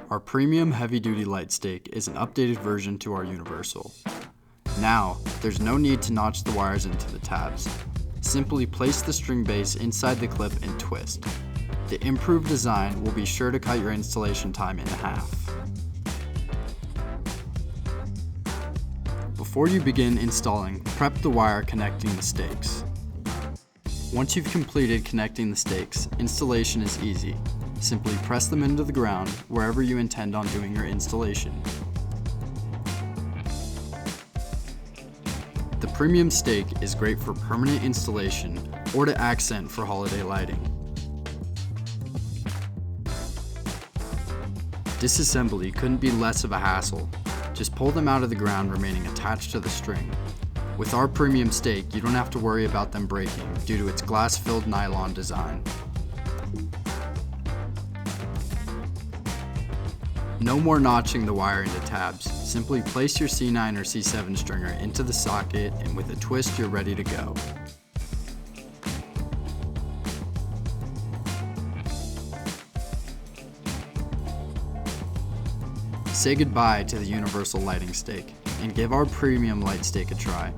Our premium heavy-duty light stake is an updated version to our universal. Now, there's no need to notch the wires into the tabs. Simply place the string base inside the clip and twist. The improved design will be sure to cut your installation time in half. Before you begin installing, prep the wire connecting the stakes. Once you've completed connecting the stakes, installation is easy. Simply press them into the ground wherever you intend on doing your installation. The premium stake is great for permanent installation or to accent for holiday lighting. Disassembly couldn't be less of a hassle. Just pull them out of the ground remaining attached to the string. With our premium stake, you don't have to worry about them breaking due to its glass-filled nylon design. No more notching the wire into tabs. Simply place your C9 or C7 stringer into the socket, and with a twist you're ready to go. Say goodbye to the universal lighting stake and give our premium light stake a try.